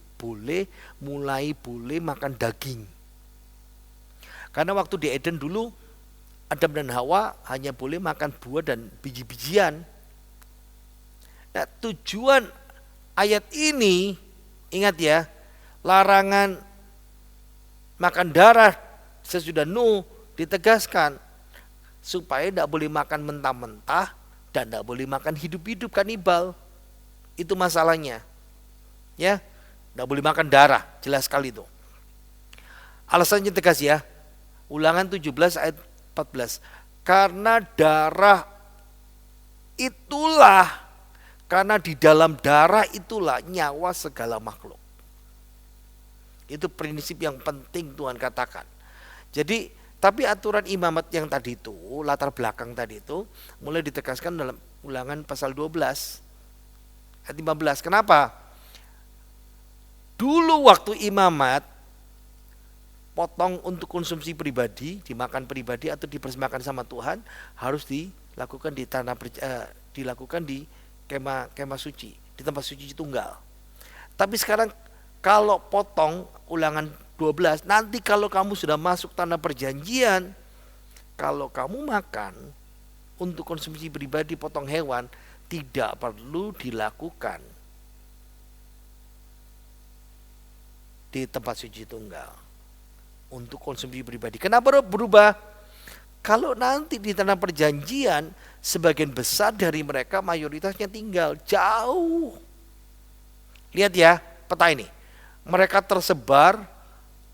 mulai boleh makan daging. Karena waktu di Eden dulu, Adam dan Hawa hanya boleh makan buah dan biji-bijian. Nah, tujuan ayat ini, ingat ya, larangan makan darah sesudah Nuh ditegaskan supaya tidak boleh makan mentah-mentah dan tidak boleh makan hidup-hidup, kanibal. Itu masalahnya. Ya, tidak boleh makan darah, jelas sekali itu. Alasannya tegas ya. Ulangan 17 ayat 14. Karena darah itulah, karena di dalam darah itulah nyawa segala makhluk. Itu prinsip yang penting Tuhan katakan. Jadi, tapi aturan imamat yang tadi itu, latar belakang tadi itu, mulai ditegaskan dalam ulangan pasal 12 ayat 15. Kenapa? Dulu waktu imamat, potong untuk konsumsi pribadi, dimakan pribadi atau dipersembahkan sama Tuhan, harus dilakukan di dilakukan di kemah suci, di tempat suci tunggal. Tapi sekarang kalau potong Ulangan 12, nanti kalau kamu sudah masuk tanah perjanjian, kalau kamu makan untuk konsumsi pribadi potong hewan, tidak perlu dilakukan di tempat suci tunggal untuk konsumsi pribadi. Kenapa berubah? Kalau nanti di tanah perjanjian, sebagian besar dari mereka mayoritasnya tinggal jauh. Lihat ya peta ini, mereka tersebar.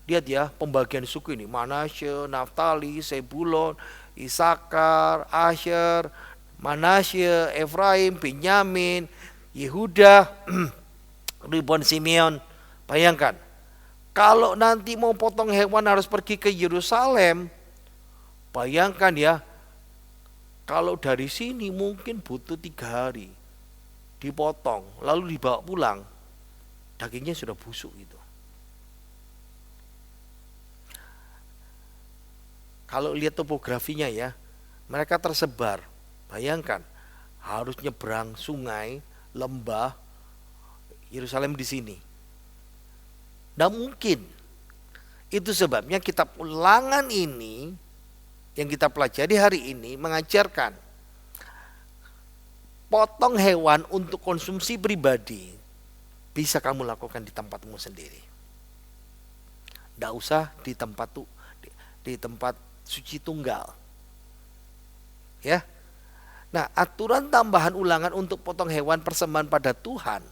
Lihat ya pembagian suku ini, Manasye, Naftali, Sebulon, Isakar, Asher, Manasye, Efraim, Benyamin, Yehuda, Ribon, Simeon. Bayangkan, kalau nanti mau potong hewan harus pergi ke Yerusalem. Bayangkan ya, kalau dari sini mungkin butuh 3 hari dipotong, lalu dibawa pulang, dagingnya sudah busuk gitu. Kalau lihat topografinya ya, mereka tersebar. Bayangkan, harus nyebrang sungai, lembah, Yerusalem di sini. Tidak mungkin. Itu sebabnya kitab Ulangan ini yang kita pelajari hari ini mengajarkan potong hewan untuk konsumsi pribadi bisa kamu lakukan di tempatmu sendiri. Tidak usah di tempat suci tunggal. Ya. Nah, aturan tambahan Ulangan untuk potong hewan persembahan pada Tuhan,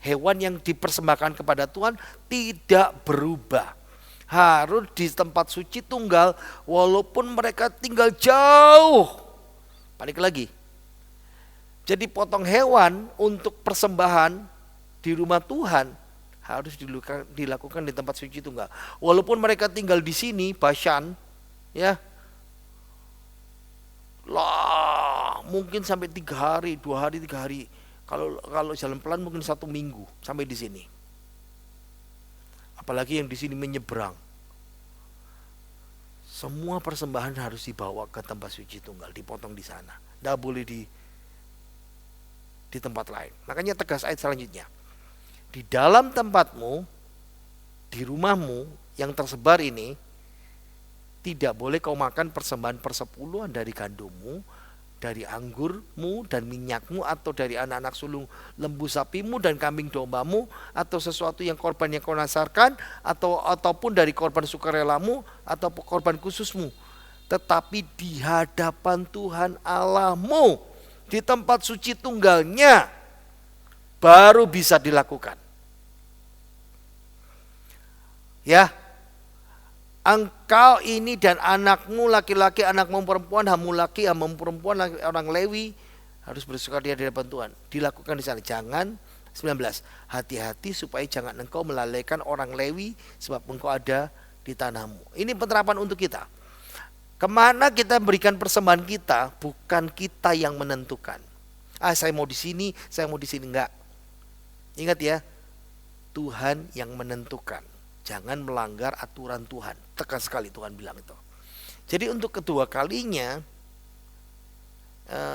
hewan yang dipersembahkan kepada Tuhan tidak berubah. Harus di tempat suci tunggal walaupun mereka tinggal jauh. Balik lagi. Jadi potong hewan untuk persembahan di rumah Tuhan harus dilakukan di tempat suci tunggal. Walaupun mereka tinggal di sini, Bashan, ya, lah mungkin sampai 3 hari, 2 hari, 3 hari. Kalau jalan pelan mungkin 1 minggu sampai di sini. Apalagi yang di sini menyeberang. Semua persembahan harus dibawa ke tempat suci tunggal, dipotong di sana. Tidak boleh di tempat lain. Makanya tegas ayat selanjutnya. Di dalam tempatmu, di rumahmu yang tersebar ini, tidak boleh kau makan persembahan persepuluhan dari gandummu, dari anggurmu dan minyakmu, atau dari anak-anak sulung lembu sapimu dan kambing dombamu, atau sesuatu yang korban yang kau nasarkan, ataupun dari korban sukarelamu atau korban khususmu. Tetapi di hadapan Tuhan Allahmu, di tempat suci tunggalnya, baru bisa dilakukan. Ya, engkau ini dan anakmu laki-laki, anakmu perempuan, hamu laki, hamu perempuan, orang Lewi harus bersukaria di hadapan Tuhan. Dilakukan di sana. Jangan 19. Hati-hati supaya jangan engkau melalaikan orang Lewi sebab engkau ada di tanahmu. Ini penerapan untuk kita. Kemana kita berikan persembahan kita, bukan kita yang menentukan. Saya mau di sini, saya mau di sini, enggak. Ingat ya, Tuhan yang menentukan. Jangan melanggar aturan Tuhan. Tegas sekali Tuhan bilang itu. Jadi untuk kedua kalinya,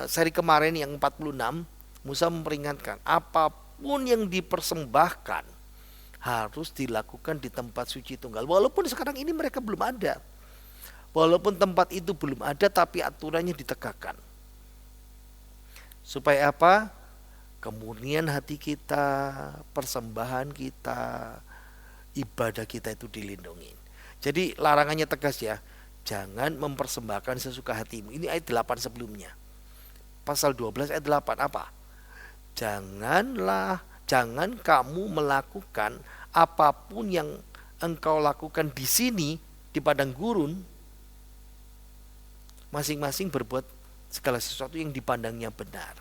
seri kemarin yang 46, Musa memperingatkan, apapun yang dipersembahkan harus dilakukan di tempat suci tunggal. Walaupun sekarang ini mereka belum ada. Walaupun tempat itu belum ada, tapi aturannya ditegakkan. Supaya apa? Kemurnian hati kita, persembahan kita, ibadah kita itu dilindungi. Jadi larangannya tegas ya. Jangan mempersembahkan sesuka hatimu. Ini ayat 8 sebelumnya. Pasal 12 ayat 8 apa? Jangan kamu melakukan apapun yang engkau lakukan di sini, di padang gurun. Masing-masing berbuat segala sesuatu yang dipandangnya benar.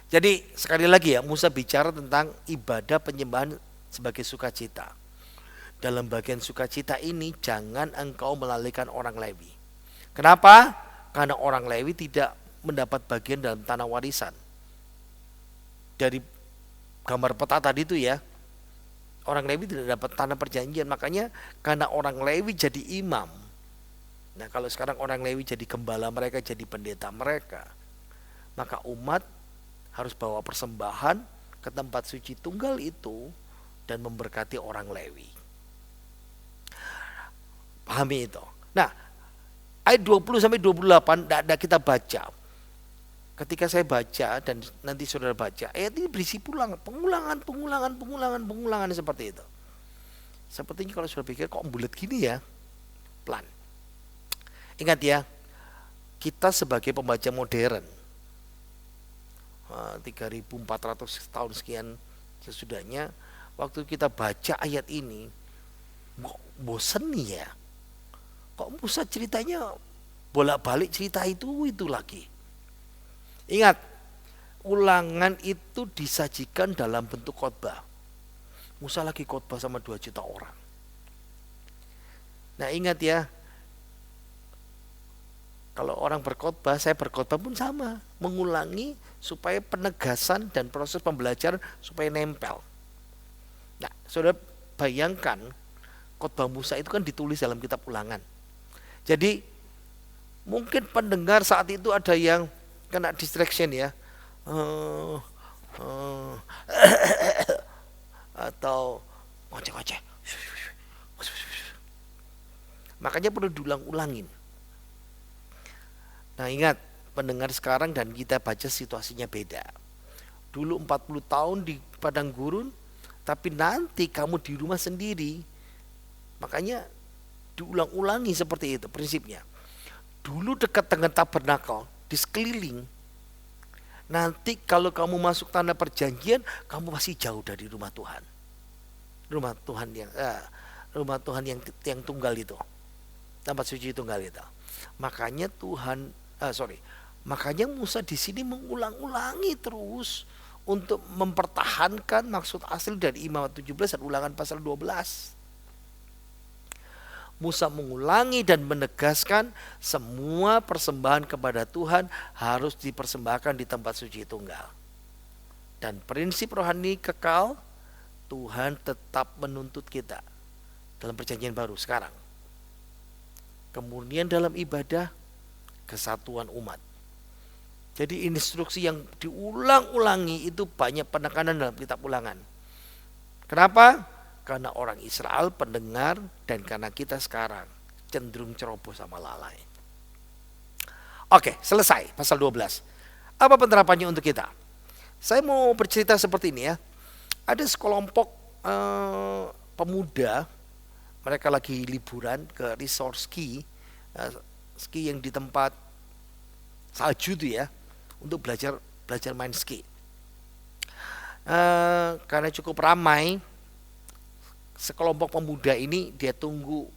Jadi sekali lagi ya, Musa bicara tentang ibadah penyembahan sebagai sukacita. Dalam bagian sukacita ini jangan engkau melalaikan orang Lewi. Kenapa? Karena orang Lewi tidak mendapat bagian dalam tanah warisan. Dari gambar peta tadi itu ya, Orang Lewi tidak dapat tanah perjanjian, makanya karena orang Lewi jadi imam. Nah kalau sekarang orang Lewi jadi gembala mereka, jadi pendeta mereka, maka umat harus bawa persembahan ke tempat suci tunggal itu dan memberkati orang Lewi. Pahami itu. Nah, ayat 20 sampai 28 tidak kita baca. Ketika saya baca dan nanti saudara baca, ayat ini berisi pengulangan seperti itu. Sepertinya kalau saudara pikir kok bulat gini ya, pelan. Ingat ya, kita sebagai pembaca modern, 3.400 tahun sekian sesudahnya, waktu kita baca ayat ini, kok bosen nih ya? Kok Musa ceritanya bolak-balik cerita itu lagi? Ingat, ulangan itu disajikan dalam bentuk khotbah. Musa lagi khotbah sama 2 juta orang. Nah ingat ya, kalau orang berkhotbah, saya berkhotbah pun sama, mengulangi supaya penegasan dan proses pembelajaran supaya nempel. Nah, saudara bayangkan khotbah Musa itu kan ditulis dalam kitab Ulangan. Jadi mungkin pendengar saat itu ada yang kena distraction ya, atau ngoceh-ngoceh. Makanya perlu diulang-ulangin. Nah ingat, pendengar sekarang dan kita baca situasinya beda. Dulu 40 tahun di padang gurun, tapi nanti kamu di rumah sendiri. Makanya diulang-ulangi seperti itu prinsipnya. Dulu dekat dengan tabernakel, di sekeliling. Nanti kalau kamu masuk tanah perjanjian, kamu masih jauh dari rumah Tuhan. Rumah Tuhan yang tunggal itu. Tempat suci tunggal itu. Makanya makanya Musa di sini mengulang-ulangi terus untuk mempertahankan maksud asli dari Imamat 17 dan Ulangan pasal 12. Musa mengulangi dan menegaskan semua persembahan kepada Tuhan harus dipersembahkan di tempat suci tunggal. Dan prinsip rohani kekal, Tuhan tetap menuntut kita dalam perjanjian baru sekarang. Kemudian dalam ibadah, kesatuan umat. Jadi instruksi yang diulang-ulangi itu banyak penekanan dalam kitab Ulangan. Kenapa? Karena orang Israel pendengar dan karena kita sekarang cenderung ceroboh sama lalai. Oke, selesai pasal 12. Apa penerapannya untuk kita? Saya mau bercerita seperti ini ya. Ada sekelompok pemuda, mereka lagi liburan ke resort ski yang di tempat salju itu ya, untuk belajar main ski. Karena cukup ramai, sekelompok pemuda ini dia tunggu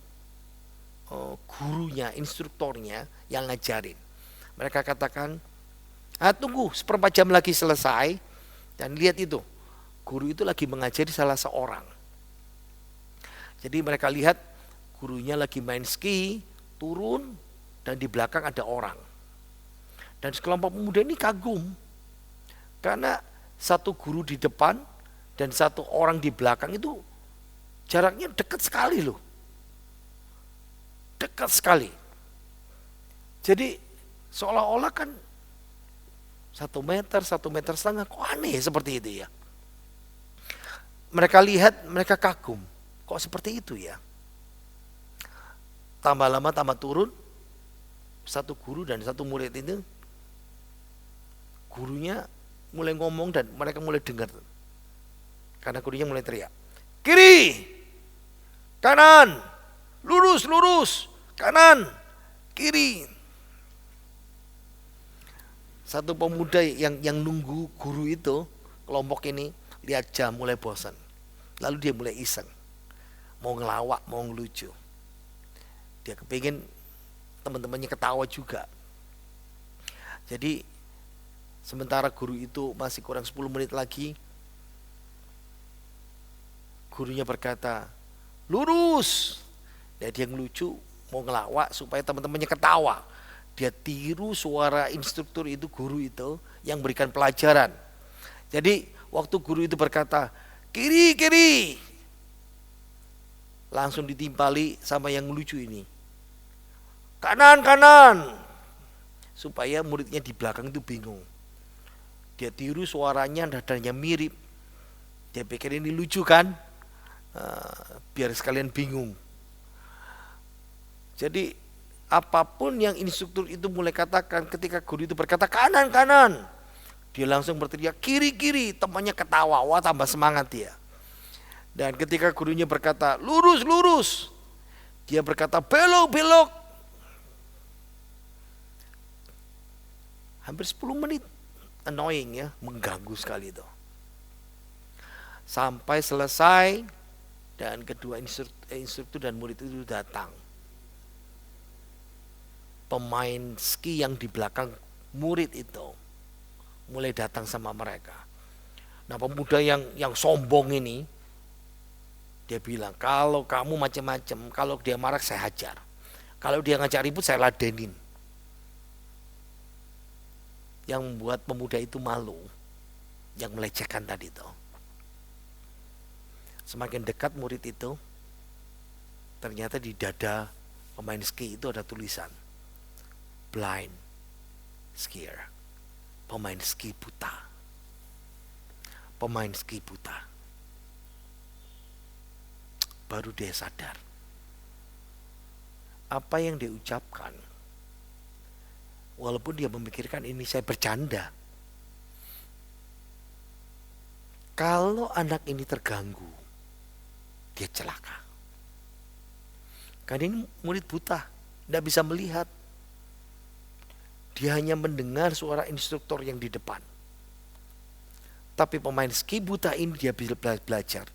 gurunya, instruktornya yang ngajarin. Mereka katakan, tunggu 1/4 jam lagi selesai. Dan lihat itu, guru itu lagi mengajari salah seorang. Jadi mereka lihat gurunya lagi main ski, turun, dan di belakang ada orang. Dan sekelompok pemuda ini kagum, karena satu guru di depan dan satu orang di belakang itu jaraknya dekat sekali loh. Dekat sekali. Jadi seolah-olah kan 1 meter, 1,5 meter, kok aneh seperti itu ya. Mereka lihat, mereka kagum. Kok seperti itu ya. Tambah lama tambah turun, satu guru dan satu murid itu, gurunya mulai ngomong dan mereka mulai dengar. Karena gurunya mulai teriak, kiri, kanan, lurus, kanan, kiri. Satu pemuda yang nunggu guru itu, kelompok ini, lihat jam mulai bosan. Lalu dia mulai iseng, mau ngelawak, mau ngelucu. Dia kepingin teman-temannya ketawa juga. Jadi sementara guru itu masih kurang 10 menit lagi, gurunya berkata, lurus. Dan dia ngelucu, mau ngelawak supaya teman-temannya ketawa. Dia tiru suara instruktur itu, guru itu yang berikan pelajaran. Jadi waktu guru itu berkata, kiri, langsung ditimpali sama yang lucu ini. Kanan, kanan. Supaya muridnya di belakang itu bingung. Dia tiru suaranya, nadanya mirip. Dia pikir ini lucu kan? Biar sekalian bingung. Jadi apapun yang instruktur itu mulai katakan, ketika guru itu berkata kanan, kanan, dia langsung berteriak kiri, kiri. Temannya ketawa, wah tambah semangat dia. Dan ketika gurunya berkata lurus, lurus, dia berkata belok, belok. Hampir 10 menit. Annoying ya, mengganggu sekali itu. Sampai selesai dan kedua instruktur dan murid itu datang. Pemain ski yang di belakang murid itu mulai datang sama mereka. Nah, pemuda yang sombong ini, dia bilang, kalau kamu macam-macam, kalau dia marah saya hajar. Kalau dia ngajak ribut saya ladenin. Yang membuat pemuda itu malu, yang melecehkan tadi itu. Semakin dekat murid itu, ternyata di dada pemain ski itu ada tulisan blind skier, pemain ski buta. Pemain ski buta. Baru dia sadar apa yang dia ucapkan. Walaupun dia memikirkan ini saya bercanda. Kalau anak ini terganggu, dia celaka. Karena ini murid buta, tidak bisa melihat. Dia hanya mendengar suara instruktur yang di depan. Tapi pemain ski buta ini dia bisa belajar.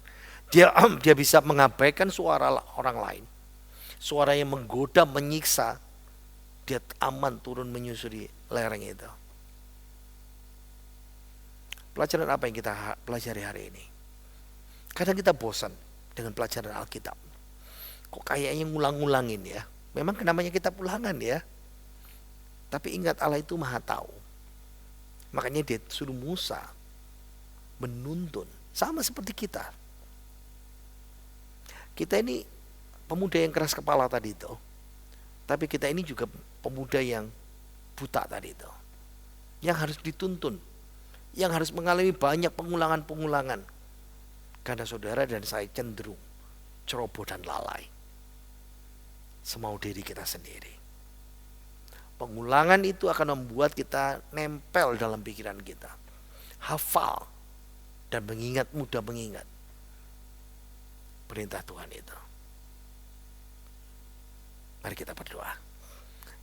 Dia bisa mengabaikan suara orang lain. Suara yang menggoda, menyiksa. Dia aman turun menyusuri lereng itu. Pelajaran apa yang kita pelajari hari ini? Kadang kita bosan dengan pelajaran Alkitab. Kok kayaknya ngulang-ngulangin ya. Memang namanya kitab ulangan ya. Tapi ingat Allah itu maha tahu. Makanya dia suruh Musa menuntun. Sama seperti kita. Kita ini pemuda yang keras kepala tadi itu. Tapi kita ini juga pemuda yang buta tadi itu. Yang harus dituntun. Yang harus mengalami banyak pengulangan-pengulangan. Karena saudara dan saya cenderung ceroboh dan lalai. Semau diri kita sendiri. Pengulangan itu akan membuat kita nempel dalam pikiran kita. Hafal. Dan mengingat, mudah mengingat. Perintah Tuhan itu. Mari kita berdoa.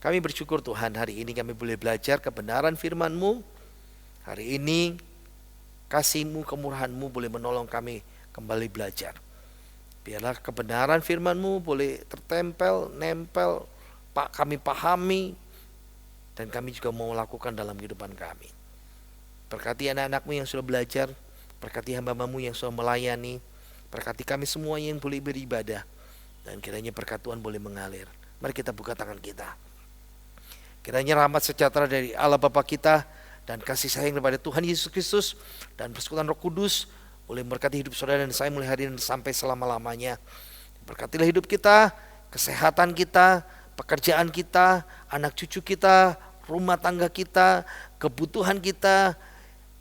Kami bersyukur Tuhan, hari ini kami boleh belajar kebenaran firman-Mu. Hari ini kasih-Mu, kemurahan-Mu boleh menolong kami kembali belajar. Biarlah kebenaran firman-Mu boleh tertempel, nempel, kami pahami, dan kami juga mau lakukan dalam kehidupan kami. Berkati anak-anak-Mu yang sudah belajar, berkati hamba-Mu yang sudah melayani, berkati kami semua yang boleh beribadah, dan kiranya berkat Tuhan boleh mengalir. Mari kita buka tangan kita. Kiranya rahmat sejahtera dari Allah Bapa kita dan kasih sayang daripada Tuhan Yesus Kristus dan persekutuan Roh Kudus boleh memberkati hidup saudara dan saya mulai hari ini sampai selama-lamanya. Berkatilah hidup kita, kesehatan kita, pekerjaan kita, anak cucu kita, rumah tangga kita, kebutuhan kita,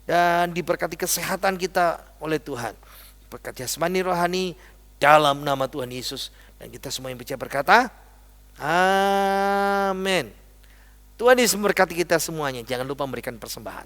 dan diberkati kesehatan kita oleh Tuhan. Berkat jasmani rohani dalam nama Tuhan Yesus. Dan kita semua yang percaya berkata amin. Tuhan Yesus memberkati kita semuanya. Jangan lupa memberikan persembahan.